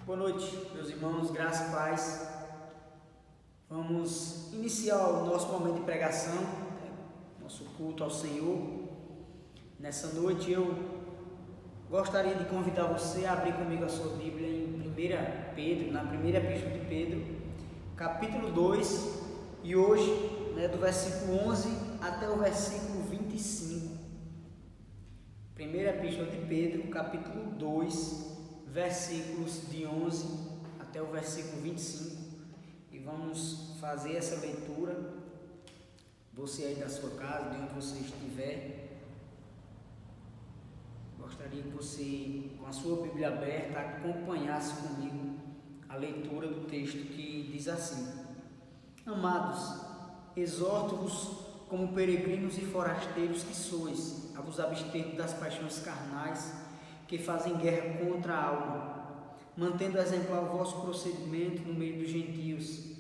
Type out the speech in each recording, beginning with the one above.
Boa noite, meus irmãos, graça e paz. Vamos iniciar o nosso momento de pregação, nosso culto ao Senhor. Nessa noite eu gostaria de convidar você a abrir comigo a sua Bíblia em 1 Pedro, na primeira epístola de Pedro, capítulo 2, e hoje, do versículo 11 até o versículo 25. Primeira epístola de Pedro, capítulo 2, versículos de 11 até o versículo 25, e vamos fazer essa leitura. Você aí da sua casa, de onde você estiver, gostaria que você, com a sua Bíblia aberta, acompanhasse comigo a leitura do texto, que diz assim: Amados, exorto-vos como peregrinos e forasteiros que sois, a vos abster das paixões carnais que fazem guerra contra a alma, mantendo exemplar o vosso procedimento no meio dos gentios,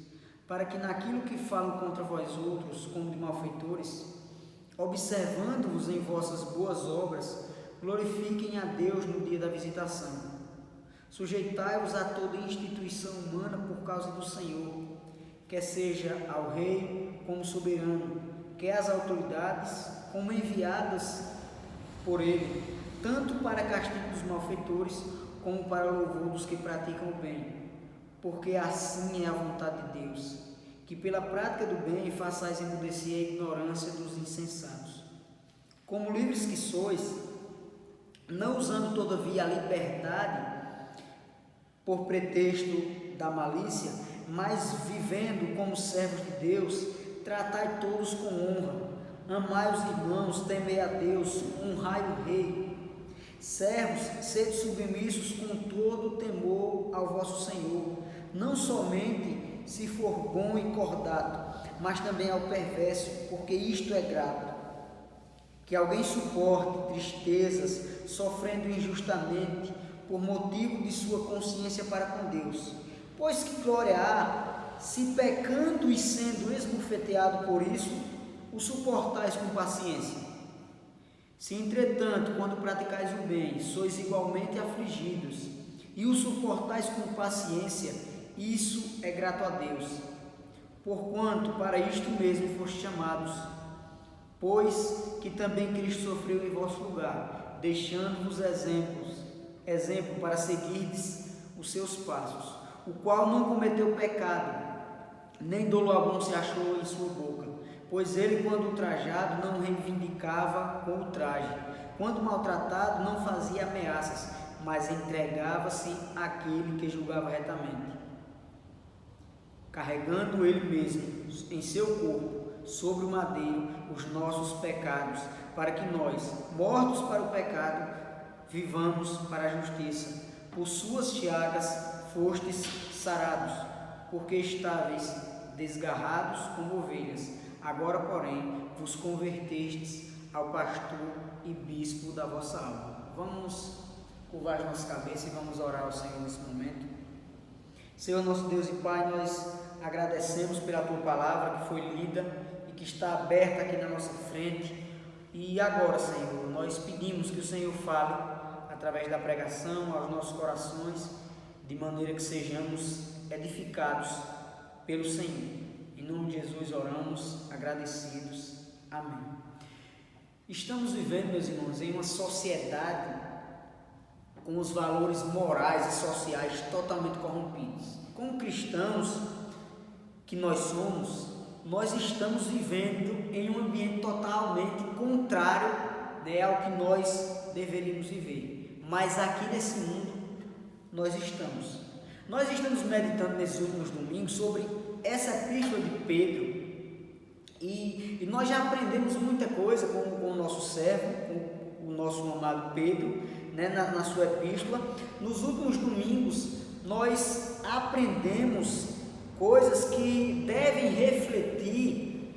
para que naquilo que falam contra vós outros, como de malfeitores, observando-vos em vossas boas obras, glorifiquem a Deus no dia da visitação. Sujeitai-vos a toda instituição humana por causa do Senhor, quer seja ao rei como soberano, quer às autoridades como enviadas por ele, tanto para castigo dos malfeitores, como para louvor dos que praticam o bem, porque assim é a vontade de Deus, que pela prática do bem façais emudecer a ignorância dos insensatos. Como livres que sois, não usando todavia a liberdade por pretexto da malícia, mas vivendo como servos de Deus, tratai todos com honra, amai os irmãos, temei a Deus, honrai o rei. Servos, sede submissos com todo temor ao vosso Senhor, não somente se for bom e cordato, mas também ao perverso, porque isto é grato. Que alguém suporte tristezas, sofrendo injustamente, por motivo de sua consciência para com Deus. Pois que glória há, se pecando e sendo esbofeteado por isso, o suportais com paciência. Se, entretanto, quando praticais o bem, sois igualmente afligidos, e o suportais com paciência, isso é grato a Deus. Porquanto para isto mesmo fostes chamados, pois que também Cristo sofreu em vosso lugar, deixando-vos exemplo para seguirdes os seus passos, o qual não cometeu pecado, nem dolo algum se achou em sua boca. Pois ele, quando ultrajado, não reivindicava com o traje, quando maltratado, não fazia ameaças, mas entregava-se àquele que julgava retamente, carregando ele mesmo em seu corpo, sobre o madeiro, os nossos pecados, para que nós, mortos para o pecado, vivamos para a justiça. Por suas chagas fostes sarados, porque estáveis desgarrados como ovelhas. Agora, porém, vos convertestes ao pastor e bispo da vossa alma. Vamos curvar as nossas cabeças e vamos orar ao Senhor nesse momento. Senhor, nosso Deus e Pai, nós agradecemos pela Tua palavra que foi lida e que está aberta aqui na nossa frente. E agora, Senhor, nós pedimos que o Senhor fale através da pregação aos nossos corações, de maneira que sejamos edificados pelo Senhor. Em nome de Jesus oramos, agradecidos. Amém. Estamos vivendo, meus irmãos, em uma sociedade com os valores morais e sociais totalmente corrompidos. Como cristãos que nós somos, nós estamos vivendo em um ambiente totalmente contrário, ao que nós deveríamos viver. Mas aqui nesse mundo nós estamos. Nós estamos meditando nesses últimos domingos sobre essa epístola de Pedro, e nós já aprendemos muita coisa com o nosso servo, com o nosso amado Pedro, na sua epístola. Nos últimos domingos nós aprendemos coisas que devem refletir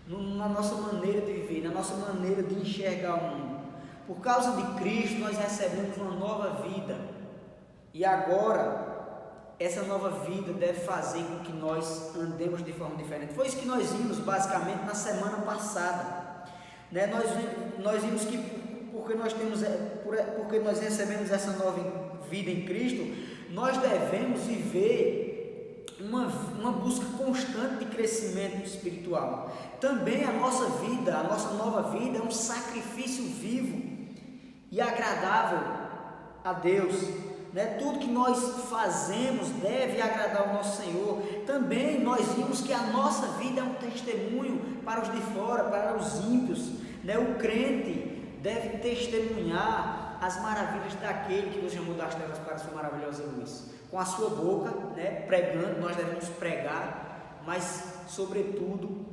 na nossa maneira de viver, na nossa maneira de enxergar o mundo. Por causa de Cristo nós recebemos uma nova vida, e agora essa nova vida deve fazer com que nós andemos de forma diferente. Foi isso que nós vimos basicamente na semana passada. Nós vimos que porque porque nós recebemos essa nova vida em Cristo, nós devemos viver uma busca constante de crescimento espiritual. Também a nossa vida, a nossa nova vida é um sacrifício vivo e agradável a Deus, né? Tudo que nós fazemos deve agradar ao nosso Senhor. Também nós vimos que a nossa vida é um testemunho para os de fora, para os ímpios, né? O crente deve testemunhar as maravilhas daquele que nos chamou das trevas para a sua maravilhosa luz. Com a sua boca, né? Pregando, nós devemos pregar, mas sobretudo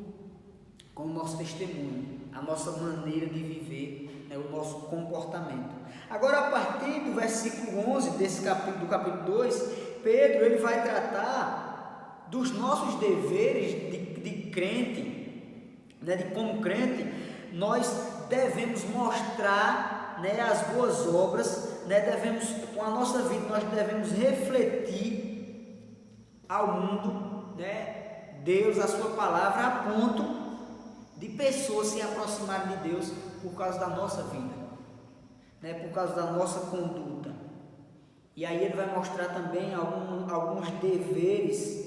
com o nosso testemunho, a nossa maneira de viver, né? O nosso comportamento. Agora, a partir do versículo 11 do capítulo 2, Pedro ele vai tratar dos nossos deveres de crente, né? De como crente, nós devemos mostrar, né, as boas obras, né? Com a nossa vida, nós devemos refletir ao mundo, né, Deus, a sua palavra, a ponto de pessoas se aproximarem de Deus por causa da nossa vida, né, por causa da nossa conduta. E aí ele vai mostrar também alguns deveres,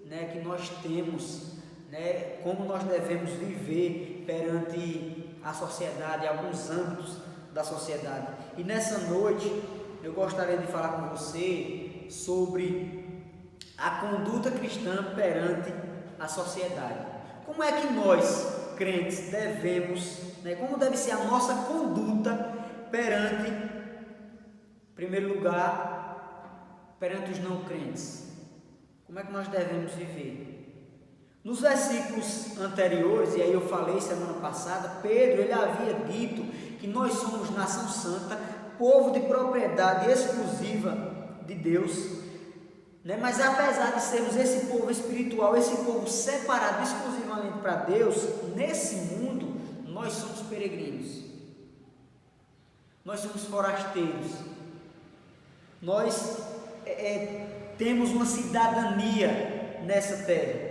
né, que nós temos, né, como nós devemos viver perante a sociedade, alguns âmbitos da sociedade. E nessa noite eu gostaria de falar com você sobre a conduta cristã perante a sociedade. Como é que nós, crentes, devemos, né, como deve ser a nossa conduta perante, em primeiro lugar, perante os não crentes? Como é que nós devemos viver? Nos versículos anteriores, e aí eu falei semana passada, Pedro ele havia dito que nós somos nação santa, povo de propriedade exclusiva de Deus, né? Mas apesar de sermos esse povo espiritual, esse povo separado exclusivamente para Deus, nesse mundo nós somos peregrinos, nós somos forasteiros, nós temos uma cidadania nessa terra.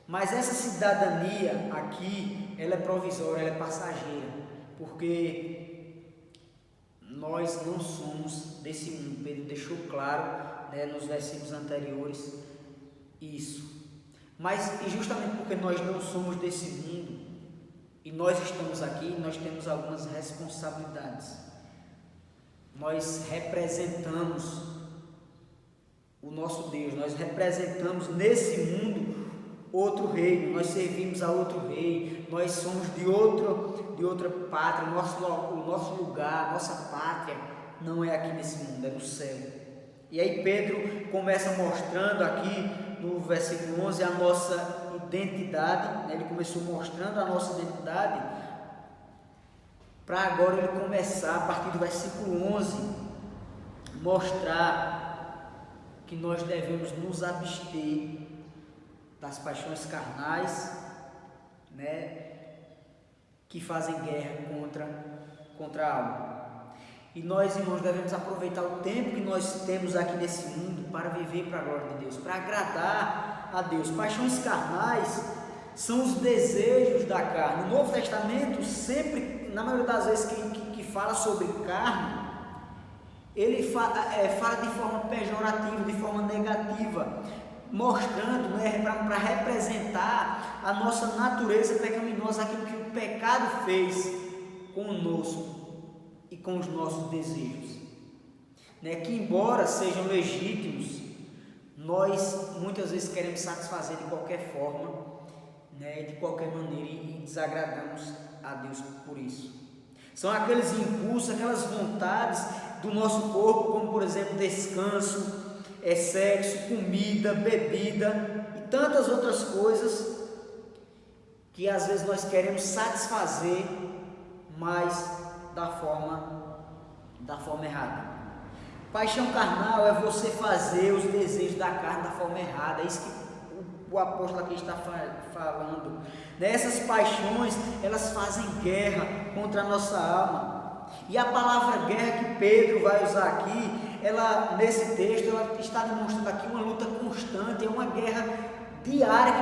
Mas essa cidadania aqui, ela é provisória, ela é passageira, porque nós não somos desse mundo. Pedro deixou claro, né, nos versículos anteriores isso. Mas, e justamente porque nós não somos desse mundo, e nós estamos aqui, nós temos algumas responsabilidades. Nós representamos o nosso Deus, nós representamos nesse mundo outro reino, nós servimos a outro rei, nós somos de outra pátria, o nosso lugar, nossa pátria não é aqui nesse mundo, é no céu. E aí Pedro começa mostrando aqui no versículo 11 a nossa identidade, né? Ele começou mostrando a nossa identidade, para agora ele começar, a partir do versículo 11, mostrar que nós devemos nos abster das paixões carnais, né, que fazem guerra contra a alma. E nós, irmãos, devemos aproveitar o tempo que nós temos aqui nesse mundo para viver para a glória de Deus, para agradar a Deus. Paixões carnais são os desejos da carne. No Novo Testamento, sempre, na maioria das vezes que fala sobre carne, ele fala de forma pejorativa, de forma negativa, mostrando, né, para representar a nossa natureza pecaminosa, aquilo que o pecado fez conosco e com os nossos desejos, né, que embora sejam legítimos, nós muitas vezes queremos satisfazer de qualquer forma, né, de qualquer maneira, e desagradamos a Deus por isso. São aqueles impulsos, aquelas vontades do nosso corpo, como por exemplo descanso, sexo, comida, bebida e tantas outras coisas que às vezes nós queremos satisfazer, mas da forma errada. Paixão carnal é você fazer os desejos da carne da forma errada. É isso que o apóstolo aqui está falando. Essas paixões, elas fazem guerra contra a nossa alma. E a palavra guerra que Pedro vai usar aqui, ela, nesse texto, ela está demonstrando aqui uma luta constante, é uma guerra diária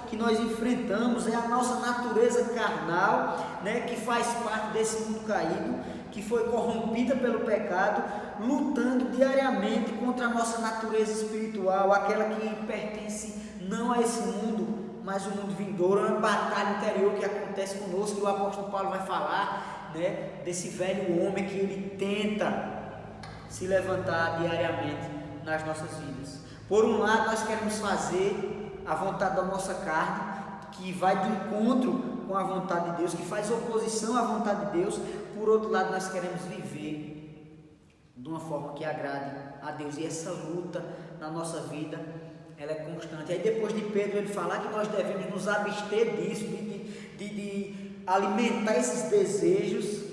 que nós enfrentamos, é a nossa natureza carnal, né, que faz parte desse mundo caído, que foi corrompida pelo pecado, lutando diariamente contra a nossa natureza espiritual, aquela que pertence não a esse mundo, mas o mundo vindouro. É uma batalha interior que acontece conosco, e o apóstolo Paulo vai falar, né, desse velho homem que ele tenta se levantar diariamente nas nossas vidas. Por um lado, nós queremos fazer a vontade da nossa carne, que vai de encontro com a vontade de Deus, que faz oposição à vontade de Deus. Por outro lado, nós queremos viver de uma forma que agrade a Deus, e essa luta na nossa vida, ela é constante. Aí depois de Pedro ele falar que nós devemos nos abster disso, de alimentar esses desejos,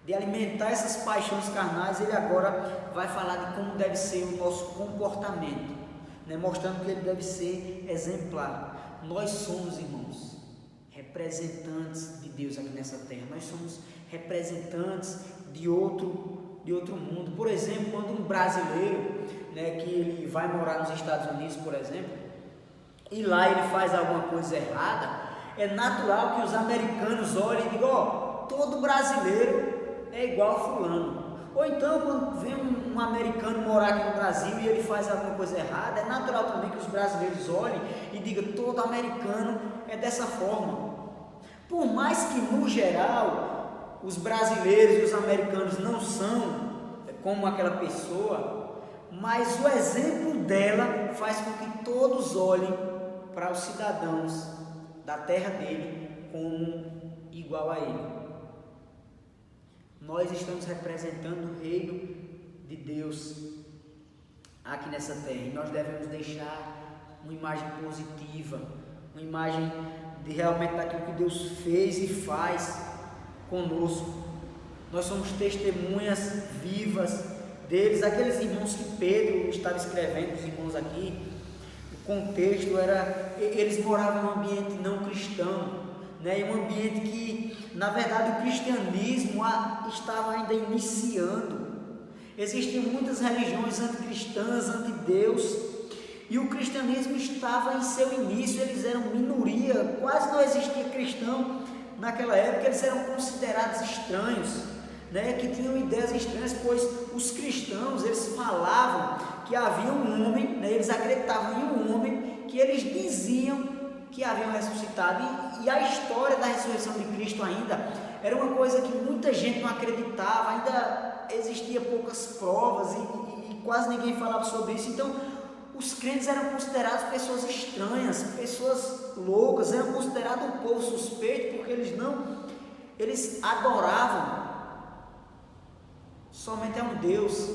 de alimentar essas paixões carnais, ele agora vai falar de como deve ser o nosso comportamento, né? Mostrando que ele deve ser exemplar. Nós somos, irmãos, representantes de Deus aqui nessa terra. Nós somos representantes de outro mundo. Por exemplo, quando um brasileiro, né, que ele vai morar nos Estados Unidos, por exemplo, e lá ele faz alguma coisa errada, é natural que os americanos olhem e digam: ó, todo brasileiro é igual a fulano. Ou então, quando vem um americano morar aqui no Brasil e ele faz alguma coisa errada, é natural também que os brasileiros olhem e digam: todo americano é dessa forma. Por mais que, no geral, os brasileiros e os americanos não são como aquela pessoa, mas o exemplo dela faz com que todos olhem para os cidadãos da terra dele como igual a ele. Nós estamos representando o reino de Deus aqui nessa terra, e nós devemos deixar uma imagem positiva, uma imagem de realmente daquilo que Deus fez e faz conosco. Nós somos testemunhas vivas deles, aqueles irmãos que Pedro estava escrevendo, os irmãos aqui. O contexto era, eles moravam em um ambiente não cristão, né? Em um ambiente que, na verdade, o cristianismo estava ainda iniciando. Existiam muitas religiões anticristãs, anti-Deus, e o cristianismo estava em seu início. Eles eram minoria, quase não existia cristão naquela época. Eles eram considerados estranhos, né? Que tinham ideias estranhas, pois os cristãos, eles falavam que havia um homem, né? Eles acreditavam em um homem que eles diziam que haviam ressuscitado, e a história da ressurreição de Cristo ainda era uma coisa que muita gente não acreditava, ainda existia poucas provas e quase ninguém falava sobre isso. Então os crentes eram considerados pessoas estranhas, pessoas loucas, eram considerados um povo suspeito, porque eles adoravam somente a um Deus,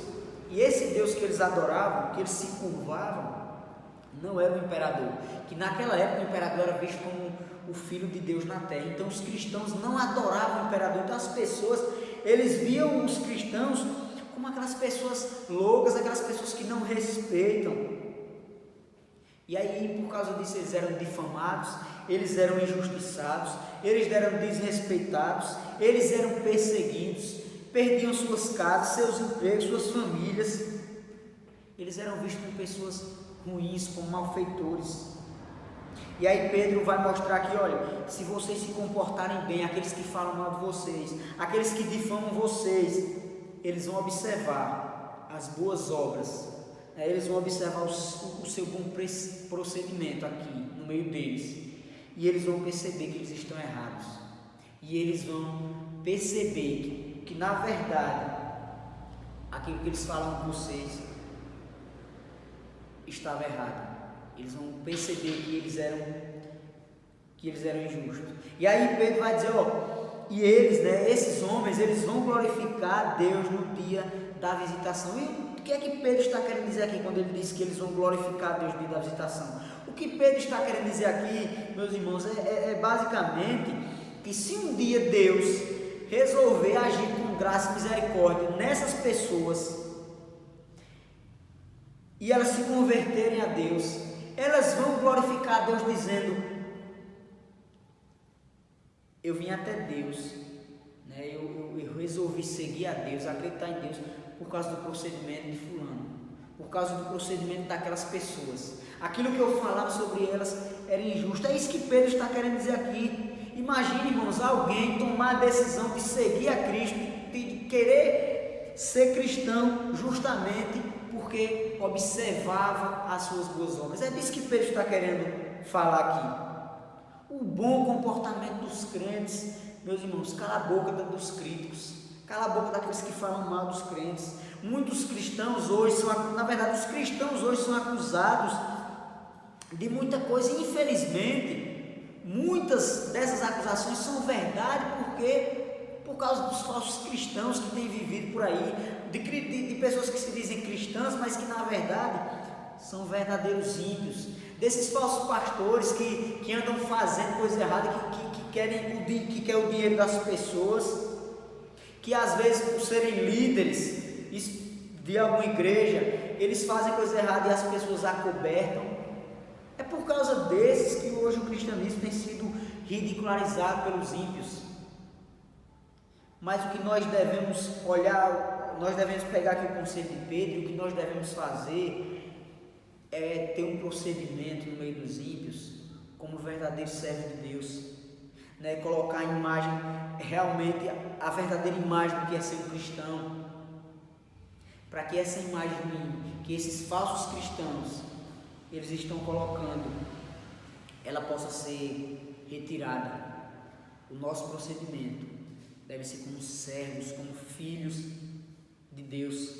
e esse Deus que eles adoravam, que eles se curvavam, não era o imperador, que naquela época o imperador era visto como o filho de Deus na terra. Então os cristãos não adoravam o imperador. Então as pessoas, eles viam os cristãos como aquelas pessoas loucas, aquelas pessoas que não respeitam. E aí, por causa disso, eles eram difamados, eles eram injustiçados, eles eram desrespeitados, eles eram perseguidos, perdiam suas casas, seus empregos, suas famílias. Eles eram vistos como pessoas ruins, como malfeitores. E aí Pedro vai mostrar aqui: olha, se vocês se comportarem bem, aqueles que falam mal de vocês, aqueles que difamam vocês, eles vão observar as boas obras, né? Eles vão observar o seu bom procedimento aqui no meio deles, e eles vão perceber que eles estão errados, e eles vão perceber que na verdade aquilo que eles falam com vocês estava errado. Eles vão perceber que eles eram injustos. E aí Pedro vai dizer: ó, e eles, né, esses homens, eles vão glorificar a Deus no dia da visitação. E o que é que Pedro está querendo dizer aqui quando ele diz que eles vão glorificar a Deus no dia da visitação? O que Pedro está querendo dizer aqui, meus irmãos, é basicamente que se um dia Deus resolver agir com graça e misericórdia nessas pessoas, e elas se converterem a Deus, elas vão glorificar a Deus dizendo: eu vim até Deus, né? Eu resolvi seguir a Deus, acreditar em Deus por causa do procedimento de fulano, por causa do procedimento daquelas pessoas. Aquilo que eu falava sobre elas era injusto. É isso que Pedro está querendo dizer aqui. Imagine, irmãos, alguém tomar a decisão de seguir a Cristo de querer ser cristão justamente porque observava as suas boas obras. É disso que Pedro está querendo falar aqui. O bom comportamento dos crentes, meus irmãos, cala a boca dos críticos, cala a boca daqueles que falam mal dos crentes. Muitos cristãos hoje na verdade, os cristãos hoje são acusados de muita coisa, e infelizmente, muitas dessas acusações são verdade, por causa dos falsos cristãos que têm vivido por aí, de pessoas que se dizem cristãs, mas que na verdade são verdadeiros ímpios, desses falsos pastores que andam fazendo coisa errada, que querem o dinheiro das pessoas, que às vezes, por serem líderes de alguma igreja, eles fazem coisa errada e as pessoas acobertam. É por causa desses que hoje o cristianismo tem sido ridicularizado pelos ímpios. Mas o que nós devemos olhar, nós devemos pegar aqui o conselho de Pedro, e o que nós devemos fazer é ter um procedimento no meio dos ímpios, como verdadeiro servo de Deus, né? Colocar a imagem, realmente a verdadeira imagem do que é ser um cristão, para que essa imagem que esses falsos cristãos eles estão colocando, ela possa ser retirada. O nosso procedimento deve ser como servos, como filhos de Deus.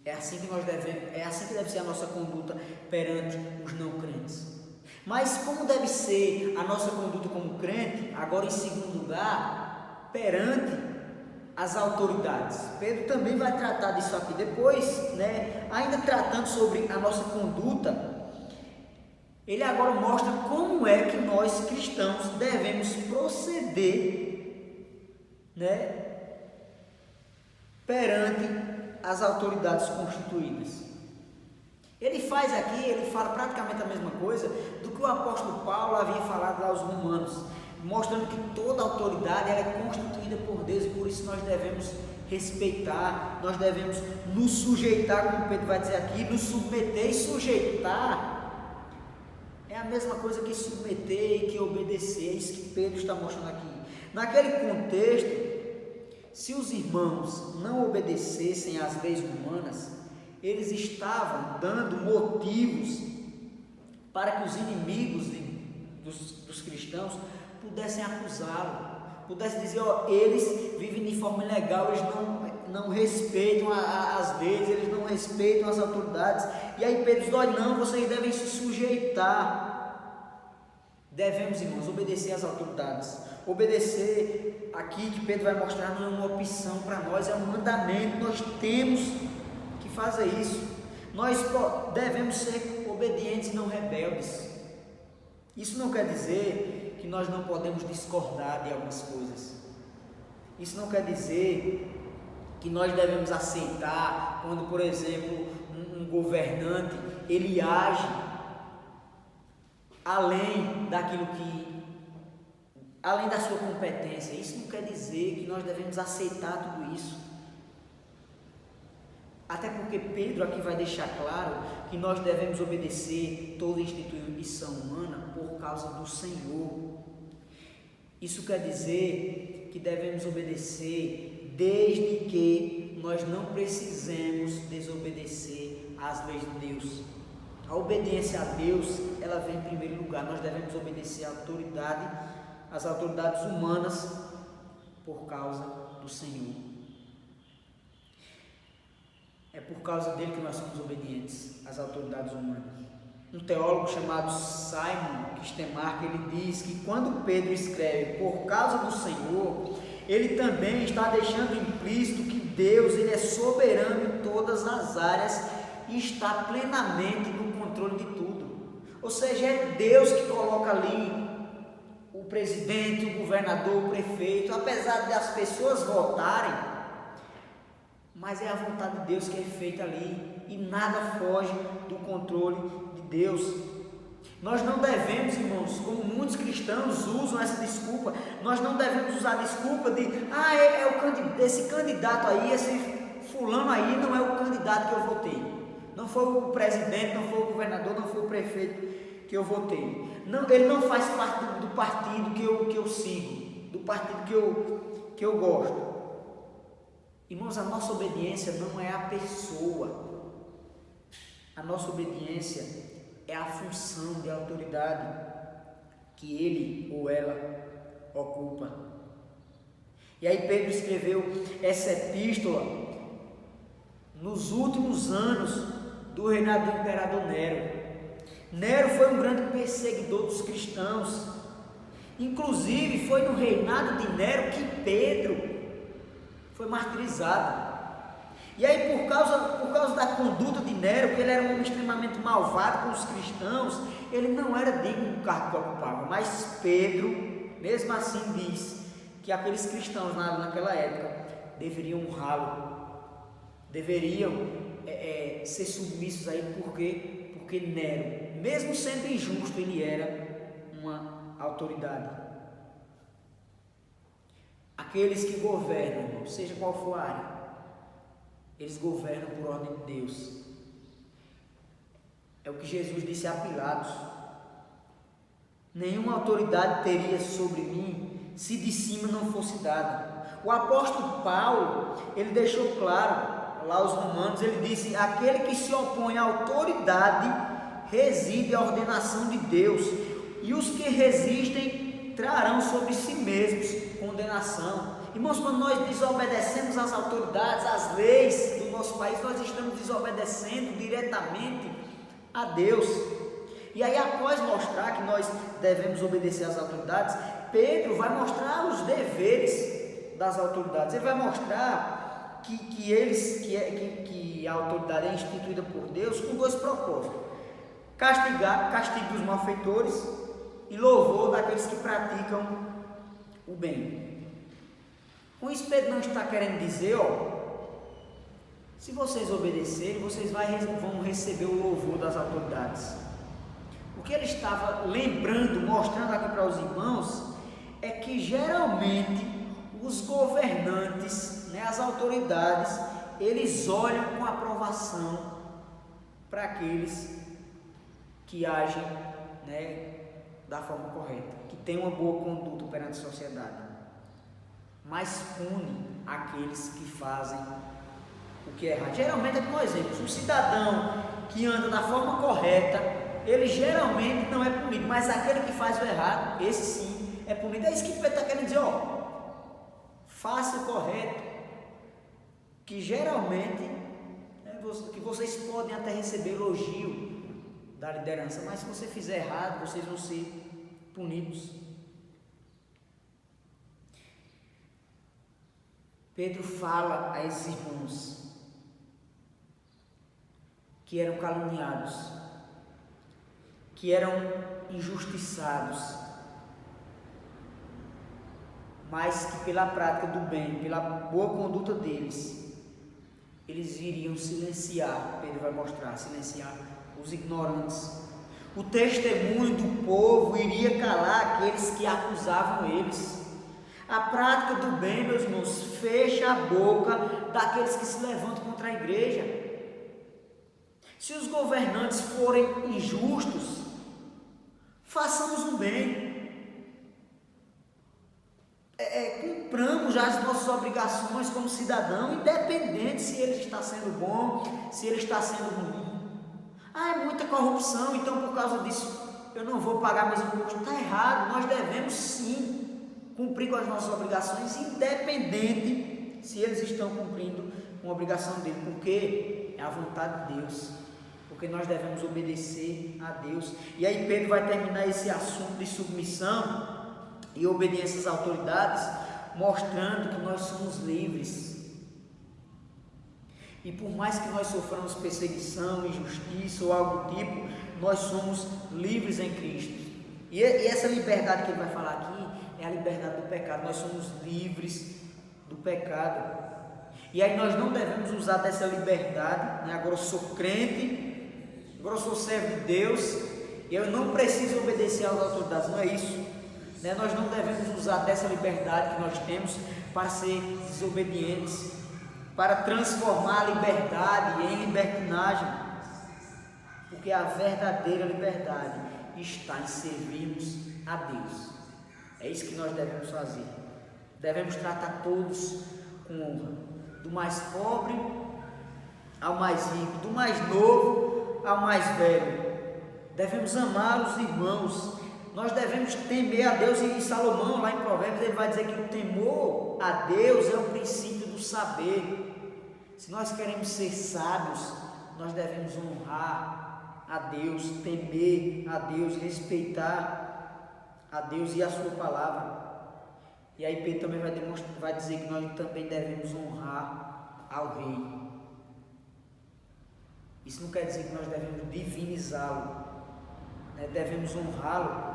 É assim que deve ser a nossa conduta perante os não crentes. Mas como deve ser a nossa conduta como crente, agora em segundo lugar, perante as autoridades? Pedro também vai tratar disso aqui depois, né? Ainda tratando sobre a nossa conduta, ele agora mostra como é que nós cristãos devemos proceder, né, perante as autoridades constituídas. Ele fala praticamente a mesma coisa do que o apóstolo Paulo havia falado lá aos romanos, mostrando que toda autoridade ela é constituída por Deus, e por isso nós devemos respeitar, nós devemos nos sujeitar, como Pedro vai dizer aqui, nos submeter. E sujeitar é a mesma coisa que submeter e que obedecer. É isso que Pedro está mostrando aqui. Naquele contexto, se os irmãos não obedecessem às leis humanas, eles estavam dando motivos para que os inimigos dos cristãos pudessem acusá-lo, pudessem dizer: eles vivem de forma ilegal, eles não respeitam as leis, eles não respeitam as autoridades. E aí Pedro diz: não, vocês devem se sujeitar. Devemos, irmãos, obedecer às autoridades. Obedecer aqui, que Pedro vai mostrar, não é uma opção para nós, é um mandamento. Nós temos que fazer isso. Nós devemos ser obedientes e não rebeldes. Isso não quer dizer que nós não podemos discordar de algumas coisas. Isso não quer dizer que nós devemos aceitar quando, por exemplo, um governante ele age além da sua competência. Isso não quer dizer que nós devemos aceitar tudo isso. Até porque Pedro aqui vai deixar claro que nós devemos obedecer toda instituição humana por causa do Senhor. Isso quer dizer que devemos obedecer desde que nós não precisemos desobedecer às leis de Deus. A obediência a Deus, ela vem em primeiro lugar. Nós devemos obedecer às autoridades humanas por causa do Senhor. É por causa dele que nós somos obedientes às autoridades humanas. Um teólogo chamado Simon Kistemaker, ele diz que quando Pedro escreve por causa do Senhor, ele também está deixando implícito que Deus ele é soberano em todas as áreas e está plenamente no controle de tudo. Ou seja, é Deus que coloca ali o presidente, o governador, o prefeito, apesar das pessoas votarem, mas é a vontade de Deus que é feita ali, e nada foge do controle de Deus. Nós não devemos, irmãos, como muitos cristãos usam essa desculpa, nós não devemos usar a desculpa de esse candidato aí, esse fulano aí não é o candidato que eu votei, não foi o presidente, não foi o governador, não foi o prefeito que eu votei, não, ele não faz parte do partido que eu sigo, do partido que eu gosto. Irmãos, a nossa obediência não é a pessoa, a nossa obediência é a função de autoridade que ele ou ela ocupa. E aí Pedro escreveu essa epístola nos últimos anos do reinado do imperador Nero. Nero foi um grande perseguidor dos cristãos. Inclusive foi no reinado de Nero que Pedro foi martirizado. E aí por causa da conduta de Nero, que ele era um homem extremamente malvado com os cristãos, ele não era digno do cargo que ocupava. Mas Pedro, mesmo assim, diz que aqueles cristãos naquela época deveriam honrá-lo, deveriam ser submissos a ele, porque Nero, mesmo sendo injusto, ele era uma autoridade. Aqueles que governam, seja qual for a área, eles governam por ordem de Deus. É o que Jesus disse a Pilatos: nenhuma autoridade teria sobre mim se de cima não fosse dada. O apóstolo Paulo, ele deixou claro lá aos Romanos, ele disse: aquele que se opõe à autoridade reside a ordenação de Deus, e os que resistem trarão sobre si mesmos condenação. Irmãos, quando nós desobedecemos às autoridades, às leis do nosso país, nós estamos desobedecendo diretamente a Deus. E aí, após mostrar que nós devemos obedecer às autoridades, Pedro vai mostrar os deveres das autoridades. Ele vai mostrar que a autoridade é instituída por Deus com dois propósitos: castigo dos malfeitores e louvor daqueles que praticam o bem. Com isso, Pedro não está querendo dizer, se vocês obedecerem, vocês vão receber o louvor das autoridades. O que ele estava lembrando, mostrando aqui para os irmãos, é que geralmente os governantes, as autoridades, eles olham com aprovação para aqueles que agem da forma correta, que têm uma boa conduta perante a sociedade, mas pune aqueles que fazem o que é errado. Geralmente, como exemplo, um cidadão que anda da forma correta, ele geralmente não é punido, mas aquele que faz o errado, esse sim é punido. É isso que Pedro está querendo dizer, faça o correto, que geralmente que vocês podem até receber elogio da liderança, mas se você fizer errado, vocês vão ser punidos. Pedro fala a esses irmãos que eram caluniados, que eram injustiçados, mas que pela prática do bem, pela boa conduta deles, eles iriam silenciar, Pedro vai mostrar, silenciar os ignorantes. O testemunho do povo iria calar aqueles que acusavam eles. A prática do bem, meus irmãos, fecha a boca daqueles que se levantam contra a igreja. Se os governantes forem injustos, façamos o bem. Cumpramos já as nossas obrigações como cidadão, independente se ele está sendo bom, se ele está sendo ruim. É muita corrupção, então por causa disso eu não vou pagar meus impostos. Está errado, nós devemos sim cumprir com as nossas obrigações, independente se eles estão cumprindo com a obrigação dele, porque é a vontade de Deus, porque nós devemos obedecer a Deus. E aí Pedro vai terminar esse assunto de submissão e obediência às autoridades, mostrando que nós somos livres. E por mais que nós soframos perseguição, injustiça ou algo do tipo, nós somos livres em Cristo. E essa liberdade que ele vai falar aqui é a liberdade do pecado. Nós somos livres do pecado. E aí nós não devemos usar dessa liberdade, agora eu sou crente, agora eu sou servo de Deus, e eu não preciso obedecer às autoridades, não é isso. Nós não devemos usar dessa liberdade que nós temos para ser desobedientes, para transformar a liberdade em libertinagem, porque a verdadeira liberdade está em servirmos a Deus. É isso que nós devemos fazer. Devemos tratar todos com honra. do mais pobre ao mais rico, do mais novo ao mais velho. Devemos amar os irmãos, nós devemos temer a Deus. E Salomão, lá em Provérbios, ele vai dizer que o temor a Deus é o princípio do saber. Se nós queremos ser sábios, nós devemos honrar a Deus, temer a Deus, respeitar a Deus e a sua palavra. E aí Pedro também vai dizer que nós também devemos honrar ao rei. Isso não quer dizer que nós devemos divinizá-lo, né? Devemos honrá-lo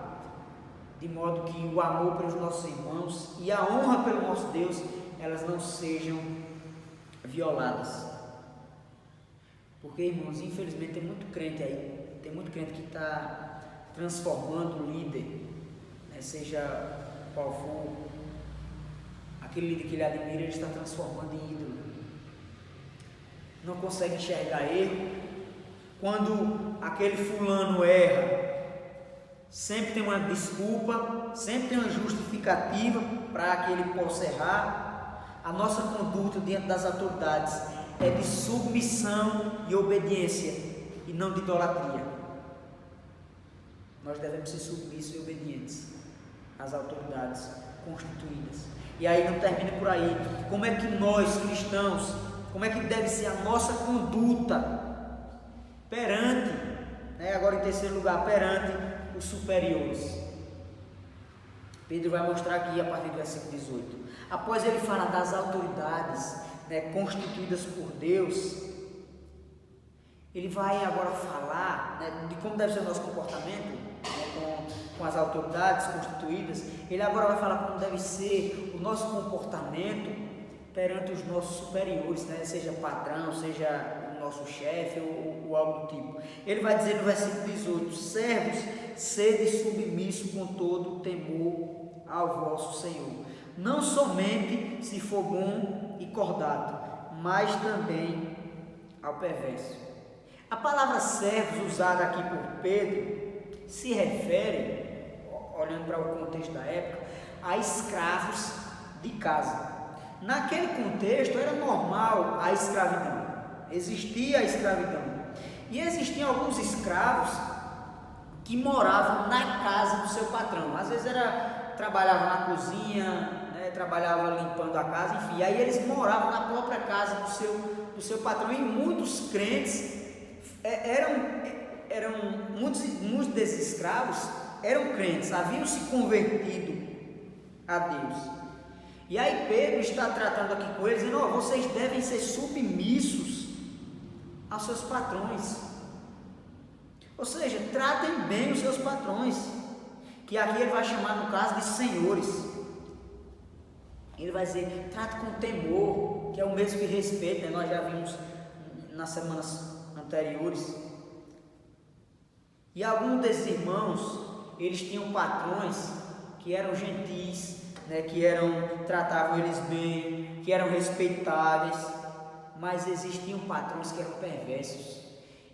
de modo que o amor pelos nossos irmãos e a honra pelo nosso Deus, elas não sejam violadas. Porque, irmãos, infelizmente tem muito crente aí, tem muito crente que está transformando o líder, né? Seja qual for aquele líder que ele admira, ele está transformando em ídolo. Não consegue enxergar erro. Quando aquele fulano erra, sempre tem uma desculpa, sempre tem uma justificativa para que ele possa errar. A nossa conduta diante das autoridades é de submissão e obediência, e não de idolatria. Nós devemos ser submissos e obedientes às autoridades constituídas. E aí não termina por aí. Como é que nós, cristãos, como é que deve ser a nossa conduta perante, né, agora em terceiro lugar, perante os superiores? Pedro vai mostrar aqui a partir do versículo 18. Após ele falar das autoridades, né, constituídas por Deus, ele vai agora falar, né, de como deve ser o nosso comportamento, né, com as autoridades constituídas. Ele agora vai falar como deve ser o nosso comportamento perante os nossos superiores, né, seja patrão, seja o nosso chefe ou algo do tipo. Ele vai dizer no versículo 18: servos, sede submissos com todo o temor ao vosso Senhor, não somente se for bom e cordato, mas também ao perverso. A palavra servos usada aqui por Pedro se refere, olhando para o contexto da época, a escravos de casa. Naquele contexto era normal a escravidão, existia a escravidão, e existiam alguns escravos que moravam na casa do seu patrão. Às vezes trabalhava na cozinha, né, trabalhava limpando a casa, enfim, aí eles moravam na própria casa do seu patrão. E muitos crentes muitos desses escravos eram crentes, haviam se convertido a Deus. E aí Pedro está tratando aqui com eles, dizendo: vocês devem ser submissos aos seus patrões. Ou seja, tratem bem os seus patrões, que aqui ele vai chamar no caso de senhores. Ele vai dizer: trate com temor, que é o mesmo que respeito, né? Nós já vimos nas semanas anteriores. E alguns desses irmãos, eles tinham patrões que eram gentis, né, que tratavam eles bem, que eram respeitáveis, mas existiam patrões que eram perversos,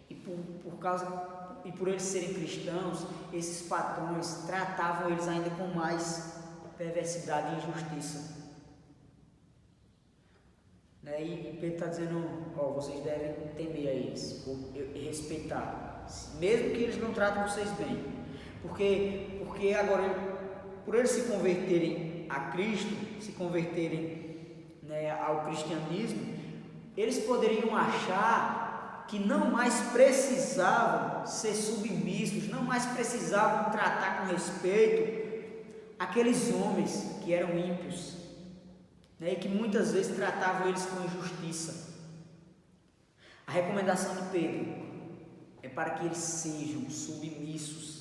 e por eles serem cristãos, esses patrões tratavam eles ainda com mais perversidade e injustiça, né? E Pedro está dizendo: vocês devem temer a eles, respeitar, mesmo que eles não tratem vocês bem, porque agora, por eles se converterem a Cristo, se converterem, né, ao cristianismo, eles poderiam achar que não mais precisavam ser submissos, não mais precisavam tratar com respeito aqueles homens que eram ímpios, né, e que muitas vezes tratavam eles com injustiça. A recomendação de Pedro é para que eles sejam submissos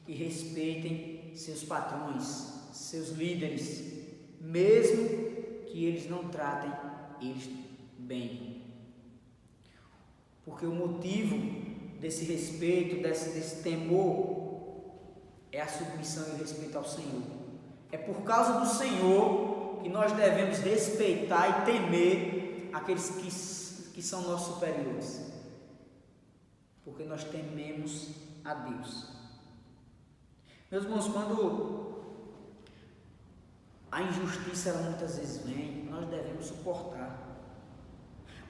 e respeitem seus patrões, seus líderes, mesmo que eles não tratem eles bem. Porque o motivo desse respeito, desse temor, é a submissão e o respeito ao Senhor. É por causa do Senhor que nós devemos respeitar e temer aqueles que são nossos superiores, porque nós tememos a Deus. Meus irmãos, quando a injustiça muitas vezes vem, nós devemos suportar.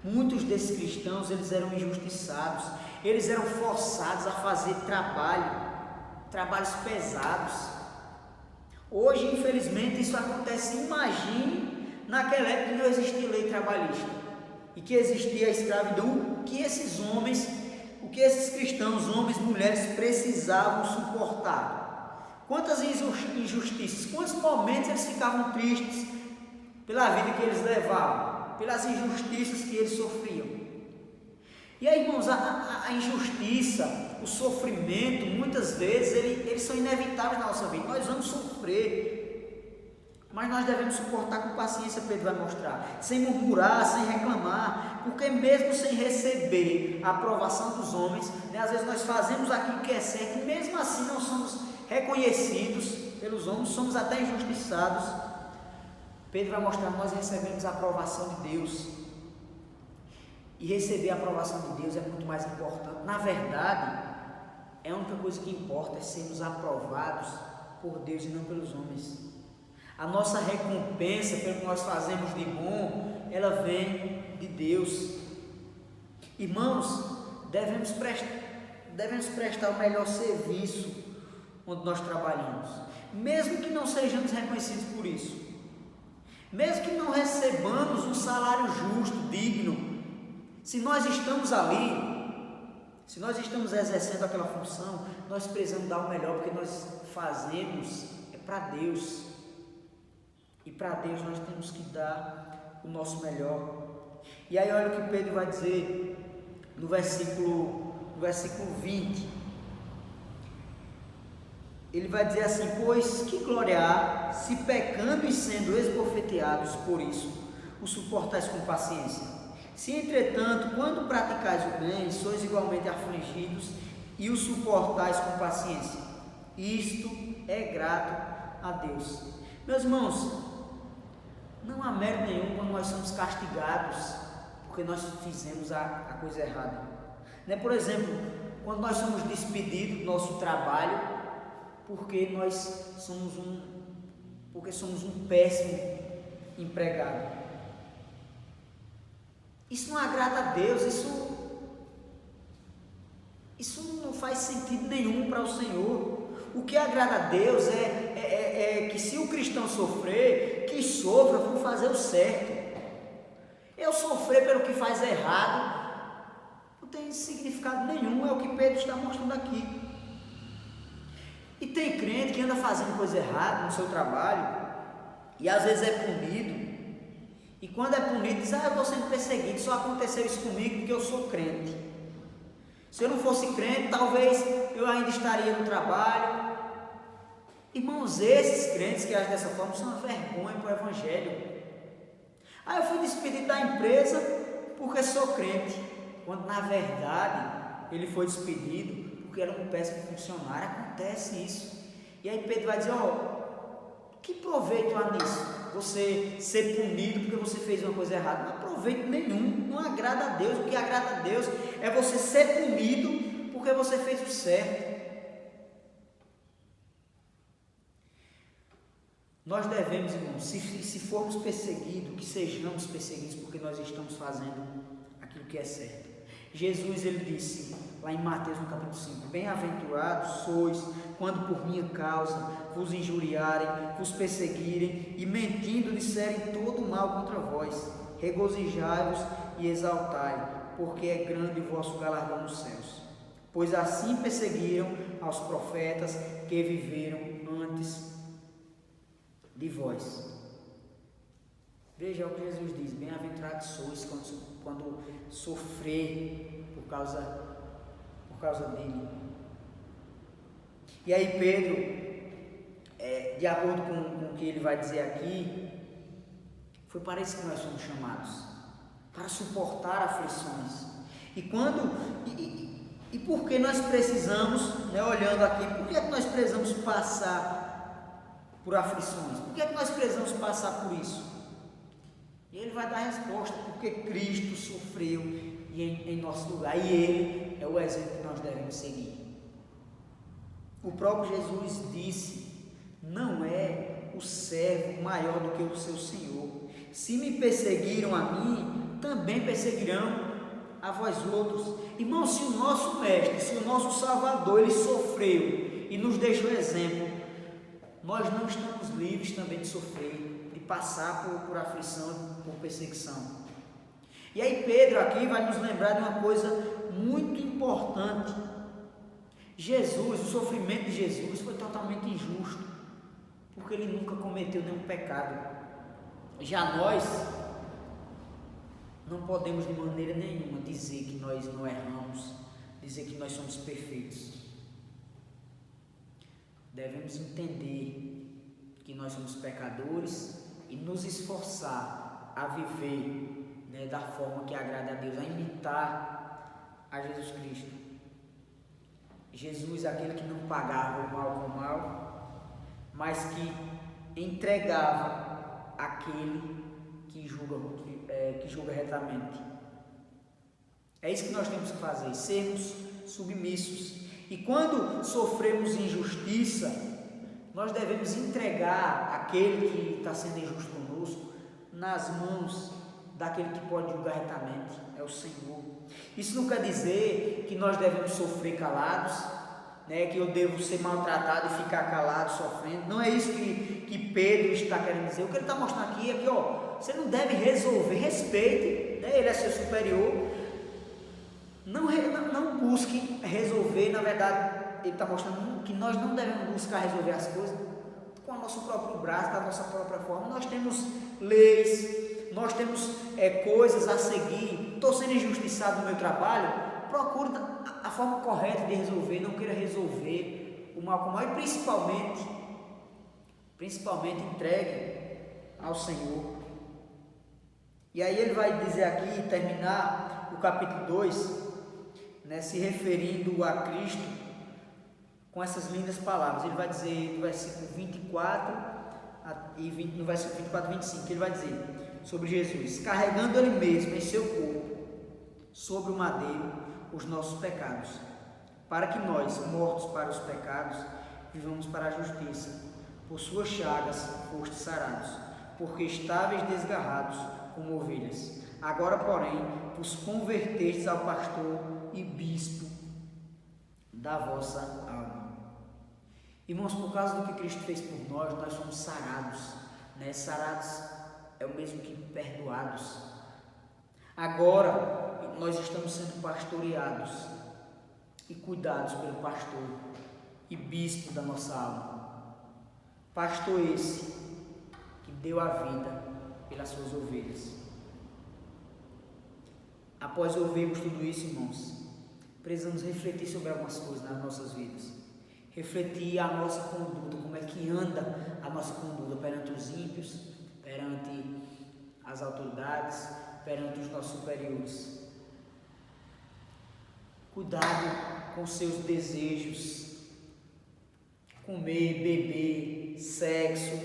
Muitos desses cristãos, eles eram injustiçados, eles eram forçados a fazer trabalhos pesados. Hoje, infelizmente, isso acontece. Imagine naquela época que não existia lei trabalhista e que existia a escravidão, o que esses cristãos, homens, mulheres, precisavam suportar. Quantas injustiças, quantos momentos eles ficavam tristes pela vida que eles levavam, pelas injustiças que eles sofriam. E aí, irmãos, a injustiça, o sofrimento, muitas vezes, eles são inevitáveis na nossa vida. Nós vamos sofrer, mas nós devemos suportar com paciência, Pedro vai mostrar, sem murmurar, sem reclamar, porque mesmo sem receber a aprovação dos homens, né, às vezes nós fazemos aquilo que é certo, e mesmo assim não somos reconhecidos pelos homens, somos até injustiçados. Pedro vai mostrar que nós recebemos a aprovação de Deus, e receber a aprovação de Deus é muito mais importante. Na verdade, a única coisa que importa é sermos aprovados por Deus e não pelos homens. A nossa recompensa pelo que nós fazemos de bom, ela vem de Deus. Irmãos, devemos prestar o melhor serviço onde nós trabalhamos, mesmo que não sejamos reconhecidos por isso, mesmo que não recebamos um salário justo, digno. Se nós estamos ali, se nós estamos exercendo aquela função, nós precisamos dar o melhor, porque nós fazemos para Deus, e para Deus nós temos que dar o nosso melhor. E aí olha o que Pedro vai dizer no versículo 20, ele vai dizer assim: pois que glória há, se pecando e sendo esbofeteados por isso, o suportais com paciência. Se, entretanto, quando praticais o bem, sois igualmente afligidos e o suportais com paciência, isto é grato a Deus. Meus irmãos, não há mérito nenhum quando nós somos castigados porque nós fizemos a coisa errada, né? Por exemplo, quando nós somos despedidos do nosso trabalho porque somos um péssimo empregado. Isso não agrada a Deus, isso não faz sentido nenhum para o Senhor. O que agrada a Deus é que, se o cristão sofrer, que sofra por fazer o certo. Eu sofrer pelo que faz errado não tem significado nenhum, é o que Pedro está mostrando aqui. E tem crente que anda fazendo coisa errada no seu trabalho e às vezes é punido. E quando é punido, diz: eu estou sendo perseguido, só aconteceu isso comigo porque eu sou crente. Se eu não fosse crente, talvez eu ainda estaria no trabalho. Irmãos, esses crentes que agem dessa forma são uma vergonha para o Evangelho. Eu fui despedido da empresa porque sou crente, quando na verdade ele foi despedido porque era um péssimo funcionário. Acontece isso. E aí Pedro vai dizer: que proveito há nisso? Você ser punido porque você fez uma coisa errada. Não há proveito nenhum, não agrada a Deus. O que agrada a Deus é você ser punido porque você fez o certo. Nós devemos, irmãos, se formos perseguidos, que sejamos perseguidos porque nós estamos fazendo aquilo que é certo. Jesus, ele disse lá em Mateus no capítulo 5: bem-aventurados sois quando por minha causa vos injuriarem, vos perseguirem e mentindo disserem todo mal contra vós. Regozijai-vos e exaltai, porque é grande o vosso galardão nos céus. Pois assim perseguiram aos profetas que viveram antes de vós. Veja o que Jesus diz: bem-aventurados sois quando sofrer por causa dele. E aí Pedro, de acordo com o que ele vai dizer aqui, foi para isso que nós somos chamados, para suportar aflições. E por que nós precisamos, né, olhando aqui, por que é que nós precisamos passar por aflições? Por que é que nós precisamos passar por isso? E ele vai dar a resposta: porque Cristo sofreu em nosso lugar, e ele é o exemplo que nós devemos seguir. O próprio Jesus disse: não é o servo maior do que o seu Senhor. Se me perseguiram a mim, também perseguirão a vós outros. Irmão, se o nosso mestre, se o nosso Salvador, ele sofreu e nos deixou exemplo, nós não estamos livres também de sofrer, de passar por aflição, por perseguição. E aí Pedro aqui vai nos lembrar de uma coisa muito importante. Jesus, o sofrimento de Jesus foi totalmente injusto, porque ele nunca cometeu nenhum pecado. Já nós não podemos de maneira nenhuma dizer que nós não erramos, dizer que nós somos perfeitos. Devemos entender que nós somos pecadores e nos esforçar a viver, né, da forma que agrada a Deus, a imitar a Jesus Cristo. Jesus, aquele que não pagava o mal com o mal, mas que entregava aquele que julga retamente. É isso que nós temos que fazer, sermos submissos. E quando sofremos injustiça, nós devemos entregar aquele que está sendo injusto conosco nas mãos daquele que pode julgar retamente, é o Senhor. Isso não quer dizer que nós devemos sofrer calados, né, que eu devo ser maltratado e ficar calado, sofrendo. Não é isso que Pedro está querendo dizer. O que ele está mostrando aqui é que, você não deve resolver, respeite, né, ele é seu superior. Não busque resolver, na verdade, ele está mostrando que nós não devemos buscar resolver as coisas com o nosso próprio braço, da nossa própria forma. Nós temos leis, nós temos coisas a seguir. Estou sendo injustiçado no meu trabalho, procure a forma correta de resolver, não queira resolver o mal com o mal, e principalmente entregue ao Senhor. E aí ele vai dizer aqui, terminar o capítulo 2, né, se referindo a Cristo com essas lindas palavras. Ele vai dizer no versículo 24 no versículo 24 e 25, ele vai dizer sobre Jesus: carregando ele mesmo em seu corpo sobre o madeiro os nossos pecados, para que nós, mortos para os pecados, vivamos para a justiça. Por suas chagas fostes sarados, porque estáveis desgarrados como ovelhas. Agora, porém, vos convertestes ao pastor e bispo da vossa alma. Irmãos, por causa do que Cristo fez por nós, nós somos sarados, né? Sarados é o mesmo que perdoados. Agora, nós estamos sendo pastoreados e cuidados pelo pastor e bispo da nossa alma. Pastor esse que deu a vida pelas suas ovelhas. Após ouvirmos tudo isso, irmãos, precisamos refletir sobre algumas coisas nas nossas vidas. Refletir a nossa conduta, como é que anda a nossa conduta perante os ímpios, perante as autoridades, perante os nossos superiores. Cuidado com seus desejos, comer, beber, sexo,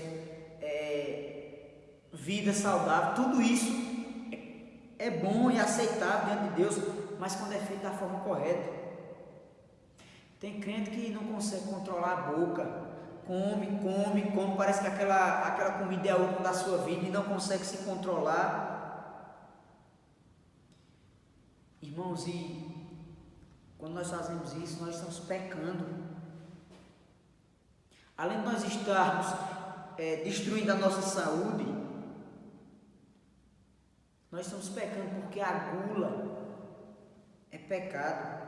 vida saudável, tudo isso é bom e aceitável diante de Deus, mas quando é feito da forma correta. Tem crente que não consegue controlar a boca, come, parece que aquela comida é a última da sua vida e não consegue se controlar. Irmãos, e quando nós fazemos isso, nós estamos pecando. Além de nós estarmos destruindo a nossa saúde, nós estamos pecando porque a gula é pecado.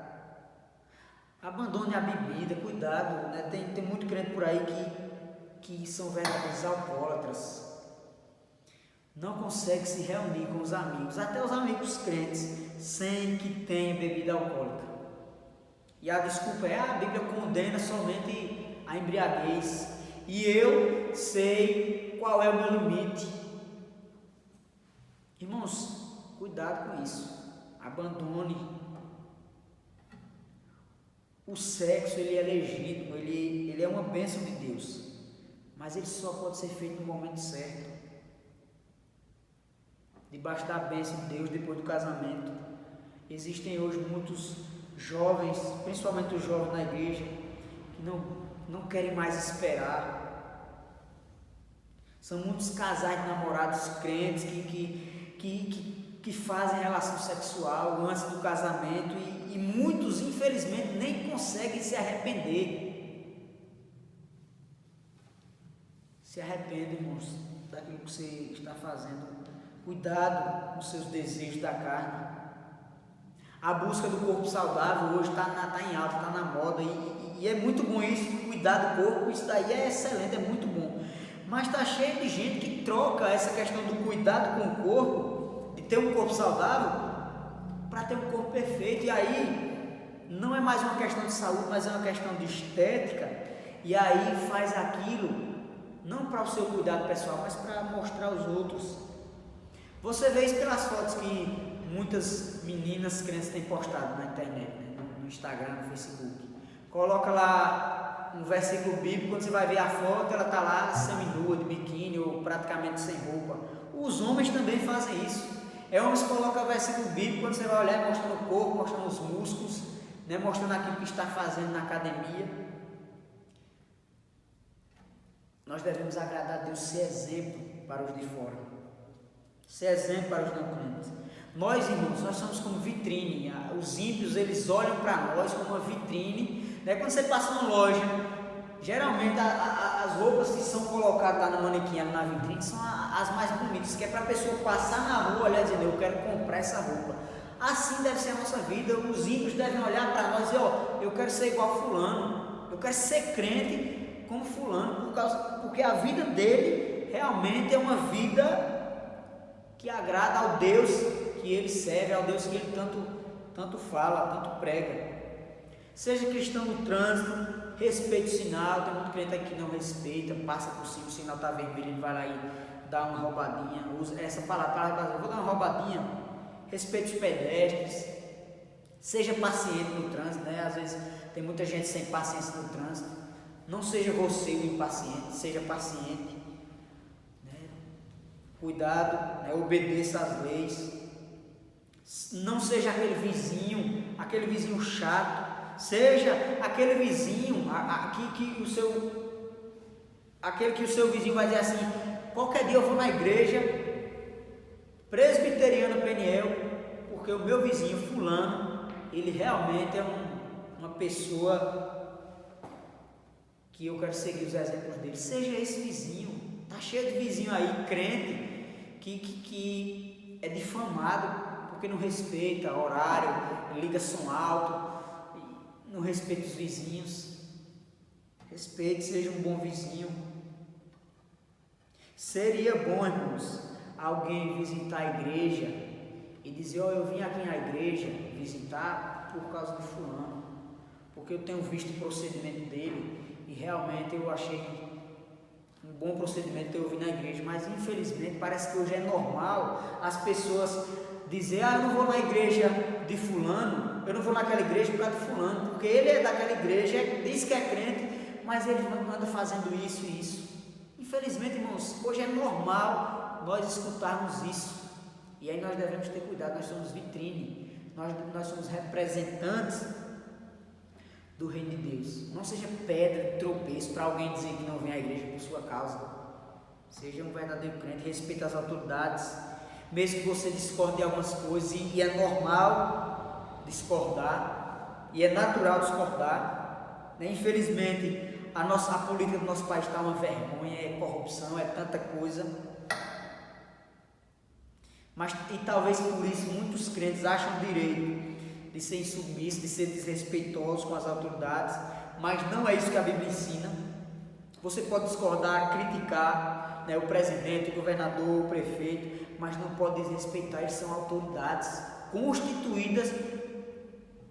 Abandone a bebida, cuidado, né? Tem muito crente por aí que são verdadeiros alcoólatras. Não consegue se reunir com os amigos, até os amigos crentes, sem que tenha bebida alcoólica. E a desculpa é: a Bíblia condena somente a embriaguez, e eu sei qual é o meu limite. Irmãos, cuidado com isso. Abandone. O sexo, ele é legítimo, ele é uma bênção de Deus, mas ele só pode ser feito no momento certo, debaixo da bênção de Deus, depois do casamento. Existem hoje muitos jovens, principalmente os jovens na igreja, que não querem mais esperar. São muitos casais de namorados crentes que que fazem relação sexual antes do casamento e muitos, infelizmente, nem conseguem se arrepender. Se arrependem, irmãos, daquilo que você está fazendo. Cuidado com os seus desejos da carne. A busca do corpo saudável hoje está em alta, está na moda e é muito bom isso, cuidar do corpo, isso daí é excelente, é muito bom. Mas está cheio de gente que troca essa questão do cuidado com o corpo, de ter um corpo saudável, para ter um corpo perfeito. E aí não é mais uma questão de saúde, mas é uma questão de estética. E aí faz aquilo não para o seu cuidado pessoal, mas para mostrar aos outros. Você vê isso pelas fotos que muitas meninas crentes têm postado na internet, né? No Instagram, no Facebook. Coloca lá um versículo bíblico, quando você vai ver a foto, ela está lá seminua, de biquíni ou praticamente sem roupa. Os homens também fazem isso. Homens colocam o versículo bíblico, quando você vai olhar, mostrando o corpo, mostrando os músculos, né? Mostrando aquilo que está fazendo na academia. Nós devemos agradar a Deus, ser exemplo para os de fora, ser exemplo para os não crentes. Nós, irmãos, nós somos como vitrine. Os ímpios, eles olham para nós como uma vitrine, né? Quando você passa numa loja, geralmente as roupas que são colocadas lá no manequim, na vitrine, são as mais bonitas, que é para a pessoa passar na rua, olhar e dizer, eu quero comprar essa roupa. Assim deve ser a nossa vida. Os ímpios devem olhar para nós e dizer, eu quero ser igual a fulano, eu quero ser crente como fulano, porque a vida dele realmente é uma vida que agrada ao Deus que ele serve, ao Deus que ele tanto fala, tanto prega. Seja cristão no trânsito, respeite o sinal. Tem muito crente aqui que não respeita, passa por cima, o sinal está vermelho, ele vai lá e dá uma roubadinha, usa essa palavra, vou dar uma roubadinha. Respeite os pedestres, seja paciente no trânsito, né? Às vezes tem muita gente sem paciência no trânsito. Não seja você o impaciente, seja paciente. Cuidado, né? Obedeça às leis. Não seja aquele vizinho chato. Seja aquele vizinho aquele que o seu vizinho vai dizer assim: qualquer dia eu vou na igreja presbiteriana Peniel, porque o meu vizinho fulano, ele realmente é uma pessoa que eu quero seguir os exemplos dele. Seja esse vizinho. Tá cheio de vizinho aí, crente, que é difamado porque não respeita horário, liga som alto, não respeita os vizinhos. Respeite, seja um bom vizinho. Seria bom, irmãos, alguém visitar a igreja e dizer: eu vim aqui na igreja visitar por causa de fulano, porque eu tenho visto o procedimento dele e realmente eu achei um bom procedimento que eu vi na igreja. Mas infelizmente parece que hoje é normal as pessoas dizer: eu não vou na igreja de fulano, eu não vou naquela igreja por causa de fulano, porque ele é daquela igreja, diz que é crente, mas ele anda fazendo isso e isso. Infelizmente, irmãos, hoje é normal nós escutarmos isso, e aí nós devemos ter cuidado. Nós somos vitrine, nós somos representantes do reino de Deus. Não seja pedra de tropeço para alguém dizer que não vem à igreja por sua causa. Seja um verdadeiro crente, respeite as autoridades, mesmo que você discorde de algumas coisas, e é normal discordar, e é natural discordar, né? Infelizmente a política do nosso país está uma vergonha, é corrupção, é tanta coisa, mas e talvez por isso muitos crentes acham o direito de ser insubmissos, de ser desrespeitosos com as autoridades, mas não é isso que a Bíblia ensina. Você pode discordar, criticar, né, o presidente, o governador, o prefeito, mas não pode desrespeitar. Eles são autoridades constituídas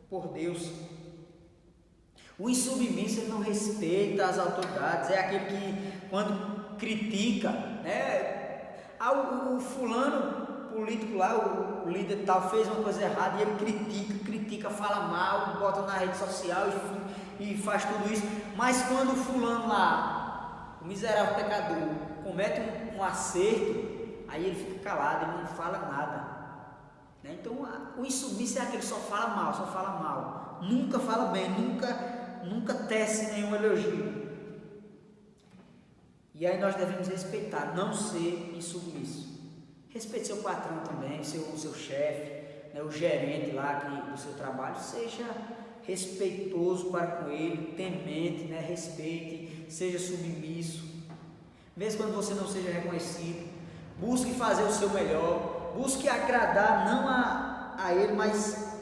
por Deus. O insubmisso, ele não respeita as autoridades, é aquele que quando critica, né, o fulano político lá, o líder tal, fez uma coisa errada e ele critica, fala mal, bota na rede social e faz tudo isso. Mas quando o fulano lá, o miserável pecador, comete um acerto, aí ele fica calado, ele não fala nada, né? Então o insubmisso é aquele que só fala mal, nunca fala bem, nunca tece nenhum elogio. E aí nós devemos respeitar, não ser insubmisso. Respeite seu patrão também, seu chefe, né, o gerente lá do seu trabalho. Seja respeitoso para com ele, temente, né, respeite, seja submisso. Mesmo quando você não seja reconhecido, busque fazer o seu melhor, busque agradar não a ele, mas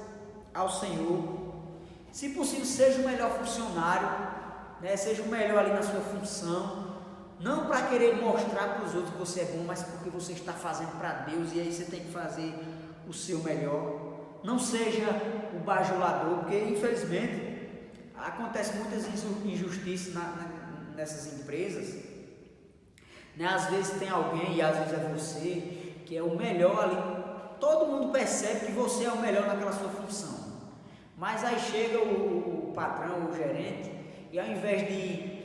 ao Senhor. Se possível, seja o melhor funcionário, né, seja o melhor ali na sua função. Não para querer mostrar para os outros que você é bom, mas porque você está fazendo para Deus e aí você tem que fazer o seu melhor. Não seja o bajulador, porque infelizmente acontece muitas injustiças nessas empresas, né? Às vezes tem alguém, e às vezes é você, que é o melhor ali. Todo mundo percebe que você é o melhor naquela sua função, mas aí chega o patrão, o gerente, e ao invés de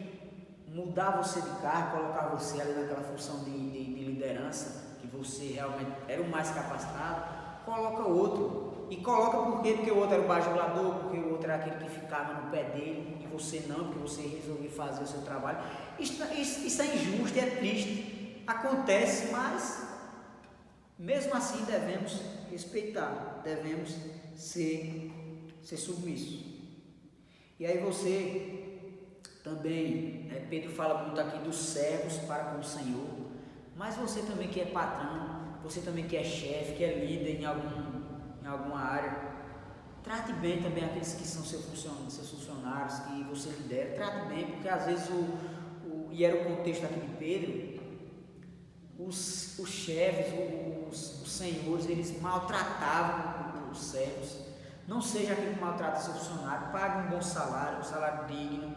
mudar você de cargo, colocar você ali naquela função de liderança, que você realmente era o mais capacitado, coloca outro. E coloca por quê? Porque o outro era o bajulador, porque o outro era aquele que ficava no pé dele, e você não, porque você resolveu fazer o seu trabalho. Isso é injusto, é triste, acontece, mas mesmo assim devemos respeitar, devemos ser submissos. E aí você também, né, Pedro fala muito aqui dos servos para com o Senhor, mas você também que é patrão, você também que é chefe, que é líder em alguma área, trate bem também aqueles que são seus funcionários, que você lidera, trate bem, porque às vezes e era o contexto aqui de Pedro, os chefes, os senhores, eles maltratavam os servos. Não seja aquele que maltrata seu funcionário, pague um bom salário, um salário digno,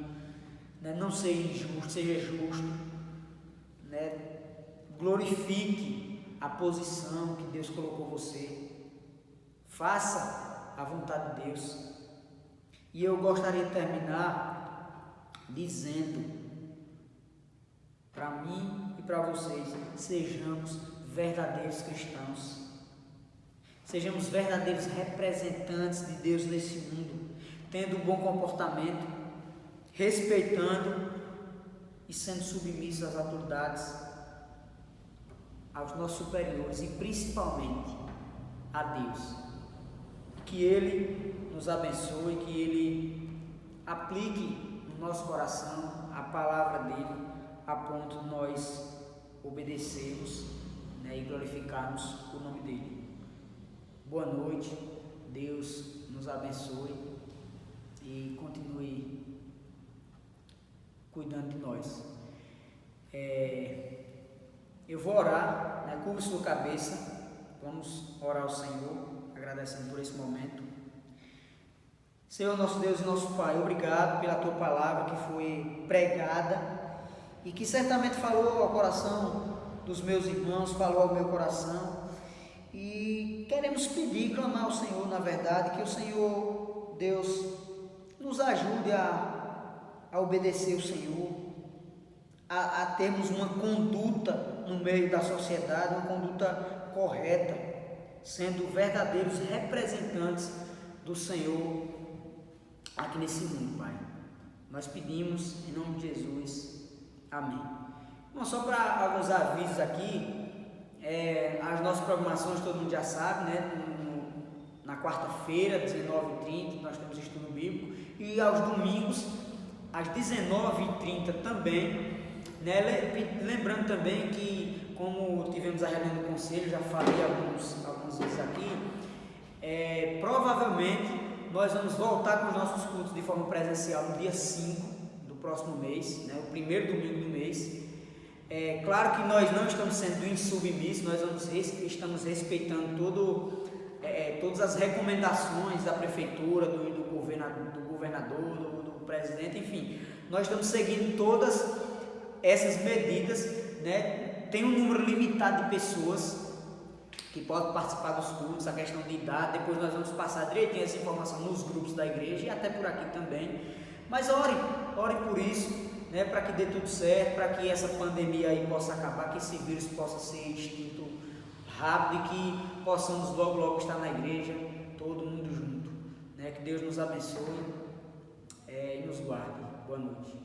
né? Não seja injusto, seja justo, né? Glorifique a posição que Deus colocou você, faça a vontade de Deus. E eu gostaria de terminar dizendo para mim e para vocês: sejamos verdadeiros cristãos, sejamos verdadeiros representantes de Deus nesse mundo, tendo um bom comportamento, respeitando e sendo submissos às autoridades, aos nossos superiores e principalmente a Deus. Que Ele nos abençoe, que Ele aplique no nosso coração a palavra dEle, a ponto de nós obedecermos, né, e glorificarmos o nome dEle. Boa noite, Deus nos abençoe e continue cuidando de nós. Eu vou orar, né? Curva sua cabeça, vamos orar ao Senhor, agradecendo por esse momento. Senhor, nosso Deus e nosso Pai, obrigado pela Tua palavra que foi pregada e que certamente falou ao coração dos meus irmãos, falou ao meu coração, e queremos pedir, clamar ao Senhor, na verdade, que o Senhor, Deus, nos ajude a obedecer o Senhor, a termos uma conduta no meio da sociedade, uma conduta correta, sendo verdadeiros representantes do Senhor aqui nesse mundo, Pai. Nós pedimos em nome de Jesus, amém. Bom, só para alguns avisos aqui, as nossas programações todo mundo já sabe, né? Na quarta-feira, 19h30, nós temos estudo bíblico, e aos domingos, às 19h30 também, né? Lembrando também que, como tivemos a reunião do conselho, já falei algumas vezes aqui, provavelmente nós vamos voltar com os nossos cultos de forma presencial no dia 5 do próximo mês, né? O primeiro domingo do mês. Claro que nós não estamos sendo insubmissos, nós estamos respeitando todas as recomendações da prefeitura, do governador, do presidente, enfim, nós estamos seguindo todas essas medidas, né? Tem um número limitado de pessoas que podem participar dos cultos, a questão de idade, depois nós vamos passar direitinho essa informação nos grupos da igreja e até por aqui também, mas ore por isso, né? Para que dê tudo certo, para que essa pandemia aí possa acabar, que esse vírus possa ser extinto rápido e que possamos logo estar na igreja, todo mundo junto, né? Que Deus nos abençoe e nos guarde. Boa noite.